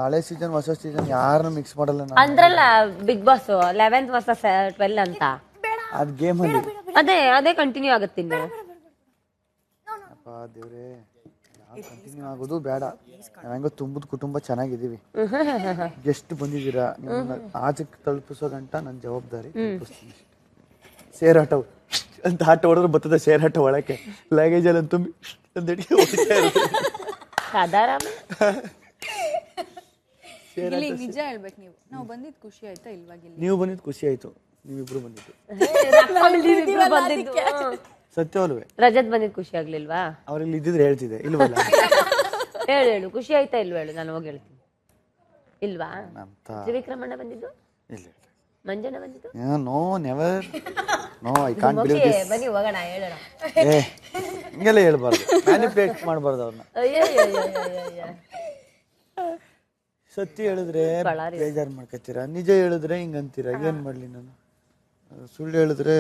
ಹಳೆ ಸೀಸನ್ ಹೊಸ ಸೀಸನ್ ಯಾರನ್ನು ಮಿಕ್ಸ್ ಮಾಡಲ್ಲ ನಾನು. ಅಂದ್ರಲ್ಲ ಬಿಗ್ ಬಾಸ್ 11th ವರ್ಸಸ್ 12 ಅಂತ. ಅದ್ ಗೇಮ್ ಅಲ್ಲಿ ಅದೇ ಕಂಟಿನ್ಯೂ ಆಗುತ್ತೆ ಇನ್ನು. ಅಪ್ಪ ದೇವ್ರೆ, ಕಂಟಿನ್ಯೂ ಆಗೋದು ಬೇಡ. ಹೆಂಗೋ ತುಂಬದ ಕುಟುಂಬ ಚೆನ್ನಾಗಿದ್ದೀವಿ. ಗೆಸ್ಟ್ ಬಂದಿದ್ದೀರಾ, ನಿಮ್ಮನ್ನ ಆಚೆಗೆ ತಲುಪಿಸೋ ಗಂಟ ನನ್ನ ಜವಾಬ್ದಾರಿ. ಶೇರ್ ಆಟ ಅಂತ ಆಟ ಹೊಡೆದ್ರೆ ಬರ್ತದೆ. ಶೇರ್ ಆಟ ಒಳಕ್ಕೆ ಲಗೇಜ್ ಎಲ್ಲ ತುಂಬಿ ಅಂದಡಿ ನಿಜ ಹೇಳ್ಬೇಕು. ನಾವು ಬಂದಿದ್ದು ಖುಷಿ ಆಯ್ತಾ ಇಲ್ವಾಗಿಲ್ಲ? ನೀವು ಬಂದಿದ್ದು ಖುಷಿ ಆಯ್ತು. ನೀವಿಬ್ರು ಬಂದಿದ್ದು ಸತ್ಯವಲ್ವೇ? ರಜತ್ ಬಂದಿದ್ದು ಖುಷಿ ಆಗ್ಲಿಲ್ವಾ? ಅವ್ರಲ್ಲಿ ಇದ್ದಿದ್ರೆ ಹೇಳ್ತಿದ್ದೆ. ಇಲ್ವಲ್ಲ? ಹೇಳು ಖುಷಿ ಆಯ್ತಾ ಇಲ್ವಾ ಹೇಳು, ನಾನು ಹೋಗಿ ಹೇಳ್ತೀನಿ. ಇಲ್ವಾ? ತ್ರಿವಿಕ್ರಮಣ್ಣ ಬಂದಿದ್ದು? ಇಲ್ಲ. ಮಂಜಣ್ಣ ಬಂದಿದ್ದು? No, never. No, I can't believe this. ಬನ್ನಿ ಹೋಗೋಣ, ಹೇಳೋಣ. ಹಿಂಗೆಲ್ಲ ಹೇಳ್ಬಾರ್ದು, ಮ್ಯಾನಿಪುಲೇಟ್ ಮಾಡಬಾರ್ದು ಅವ್ರನ್ನ. ಸತ್ಯ ಹೇಳಿದ್ರೆ ಬೇಜಾರು ಮಾಡ್ಕೊತೀರಾ, ನಿಜ ಹೇಳಿದ್ರೆ ಹಿಂಗಂತೀರಾ. ಏನ್ ಮಾಡ್ಲಿ ನಾನು? ಸುಳ್ಳು ಹೇಳಿದ್ರೆ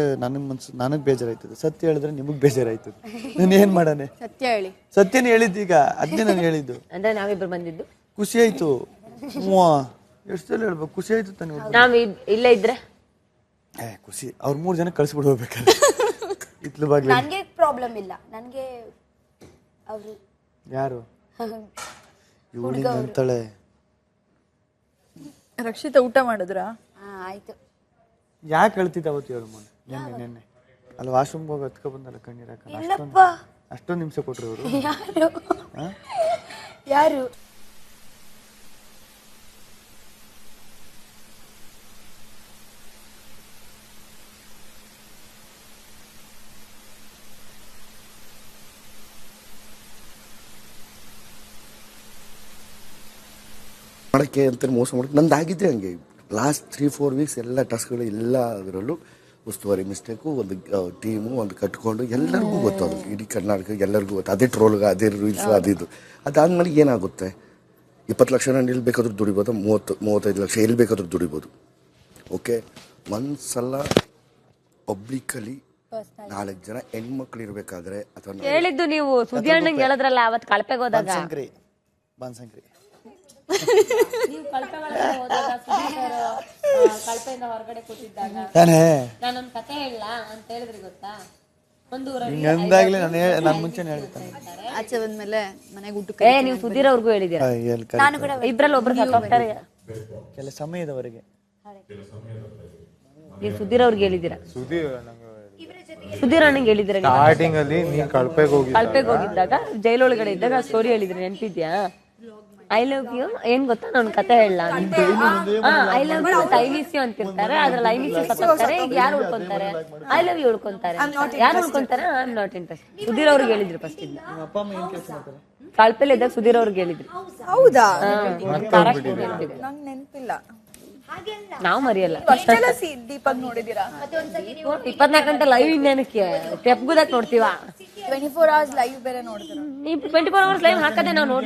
ನನಗ್ ಬೇಜಾರಾಯ್ತದೆ, ಸತ್ಯ ಹೇಳಿದ್ರೆ ನಿಮಗ್ ಬೇಜಾರಾಯ್ತದೆ. ನಾನು ಏನ್ ಮಾಡಾನೆ? ಸತ್ಯ ಹೇಳಿ. ಸತ್ಯನೇ ಹೇಳಿದ್ದೀಗ, ಅದನ್ನೇ ನಾನು ಹೇಳಿದ್ದು. ಅಂದ್ರೆ ನಾವಿಬ್ರು ಬಂದಿದ್ದು ಖುಷಿ ಆಯ್ತು. ಎಷ್ಟು ಸಲ ಹೇಳ್ಬೇಕು? ಖುಷಿ ಆಯ್ತು ತಾನೆ. ನಾವ್ ಇಲ್ಲೇ ಇದ್ರೆ ಖುಷಿ. ಅವ್ರ 3 ಜನ ಕಳ್ಸಿಬಿಟ್ಟು ಹೋಗ್ಬೇಕಾದ್ರೆ ಇತ್ಲು ಬಾಗ್ಲಿ. ನನಗೆ ಪ್ರಾಬ್ಲಮ್ ಇಲ್ಲ. ನನಗೆ ಅವರು ಯಾರು ಇವಳಿಗೆ ಅಂತಾಳೆ. ರಕ್ಷಿತಾ ಊಟ ಮಾಡಿದ್ರಾ? ಆಯ್ತು. ಯಾಕೆ ಹೇಳ್ತಿದ್ದ ಅವತ್ತು ಹೇಳು? ನೆನ್ನೆ ಅಲ್ಲಿ ವಾಶ್ರೂಮ್ಗೆ ಹೋಗಿ ಹತ್ಕೊ ಬಂದಲ್ಲ ಕಣ್ಣೀರಾಕ. ಅಷ್ಟೊಂದು ನಿಮಿಷ ಕೊಟ್ರು ಅವರು. ಯಾರು? ಮಾಡೋಕ್ಕೆ ಅಂತ ಮೋಸ ಮಾಡೋಕ್ಕೆ ನಂದು ಆಗಿದ್ದೆ ಹಂಗೆ. ಲಾಸ್ಟ್ 3-4 ವೀಕ್ಸ್ ಎಲ್ಲ ಟಾಸ್ಕ್ಗಳು ಎಲ್ಲ ಅದರಲ್ಲೂ ಉಸ್ತುವಾರಿ ಮಿಸ್ಟೇಕು, ಒಂದು ಟೀಮು ಒಂದು ಕಟ್ಕೊಂಡು ಎಲ್ಲರಿಗೂ ಗೊತ್ತು. ಅದು ಇಡೀ ಕರ್ನಾಟಕ ಎಲ್ಲರಿಗೂ ಗೊತ್ತು. ಅದೇ ಟ್ರೋಲ್ಗೆ, ಅದೇ ರೀಲ್ಸ್, ಅದಿದ್ದು. ಅದಾದ್ಮೇಲೆ ಏನಾಗುತ್ತೆ? 20 ಲಕ್ಷ ನಾನು ಎಲ್ಲಿ ಬೇಕಾದ್ರೂ ದುಡಿಬೋದು, 30-35 ಲಕ್ಷ ಎಲ್ಲಿ ಬೇಕಾದ್ರೂ ದುಡಿಬೋದು. ಓಕೆ, ಒಂದ್ಸಲ ಪಬ್ಲಿಕಲ್ಲಿ 4 ಜನ ಹೆಣ್ಮಕ್ಳು ಇರಬೇಕಾದ್ರೆ ಅಥವಾ ಹೇಳಿದ್ದು ನೀವು ಸುದ್ದಿ ಅಣ್ಣಂಗೆ ಹೇಳಿದ್ರಲ್ಲ ಅವತ್ತು ಕಳಪೆಗೆ ಹೋದಾಗ. ಬಾನ್ಸಂಕ್ರಿ ಕಳಪೆಯಿಂದ ಹೊರಗಡೆ ಕೂತಿದ್ದಾಗ ನಾನೊಂದು ಕತೆ ಹೇಳ ಅಂತ ಹೇಳಿದ್ರಿ ಗೊತ್ತಾ? ಒಂದು ಹಿಂಗಂದಾಗ್ಲೇ ನಾನು ಮುಂಚೆನೆ ಹೇಳ್ತೇನೆ. ಆಚೆ ಬಂದ್ಮೇಲೆ ಮನೆಗೆ ಊಟಕ್ಕೆ ನೀವು ಸುಧೀರ್ ಅವ್ರಿಗೂ ಹೇಳಿದ್ದೀರಾ? ಇಬ್ರಲ್ಲಿ ಒಬ್ರು ಸತ್ತೋಗ್ತಾರೆ ಕೆಲ ಸಮಯದವರೆಗೆ. ನೀವು ಸುಧೀರ್ ಅವ್ರಿಗೆ ಹೇಳಿದ್ದೀರಾ? ಸುಧೀರ್ ಅಣ್ಣಂಗೆ ಹೇಳಿದ್ದೀರಾ? ಸ್ಟಾರ್ಟಿಂಗ್ ಅಲ್ಲಿ ನೀನ್ ಕಳಪೆಗೆ ಹೋಗಿದ್ದಾಗ ಜೈಲೊಳಗಡೆ ಇದ್ದಾಗ ಸ್ಟೋರಿ ಹೇಳಿದ್ರಿ, ನೆನ್ಪಿದ್ಯಾ? ಐ ಲವ್ ಯು ಏನ್ ಗೊತ್ತಾ, ನಾನು ಕತೆ ಹೇಳ. I love you I miss you ಅಂತಿರ್ತಾರೆ, ಅದ್ರಲ್ಲಿ ಐ ಮಿಸ್ ಯು ಸತ್ತಾರೆ. ಈಗ ಯಾರು ಉಳ್ಕೊಂತಾರೆ? ಐ ಲವ್ ಯು ಉಳ್ಕೊಂತಾರೆ. ಯಾರು ಉಳ್ಕೊಂತಾರೆ? I am not interest. Sudhir ಅವ್ರಿಗೆ ಹೇಳಿದ್ರಿ ಫಸ್ಟ್ ಇಂದ. ಕಳಪೆಲಿ ಇದ್ದಾಗ ಸುಧೀರ್ ಅವ್ರಿಗೆ ಹೇಳಿದ್ರಿ. ಹೌದಾ? ನಂಗೆ ನೆನಪಿಲ್ಲ. ನಾವು ಮರಿಯಲ್ಲ. ದೀಪಕ್ ನೋಡಿದೀರಾ? 24 ಗಂಟೆ ಲೈವ್ ಇನ್ನೇನಕ್ಕೆ ತೆಪ್ಗುದಕ್ ನೋಡ್ತೀವ? 24 hours ಲೈವ್ ಬೇರೆ ನೋಡ್ತೀರಾ? 24 hours ಲೈವ್ ಹಾಕದೆ ನಾವು ನೋಡ್ಲಿ.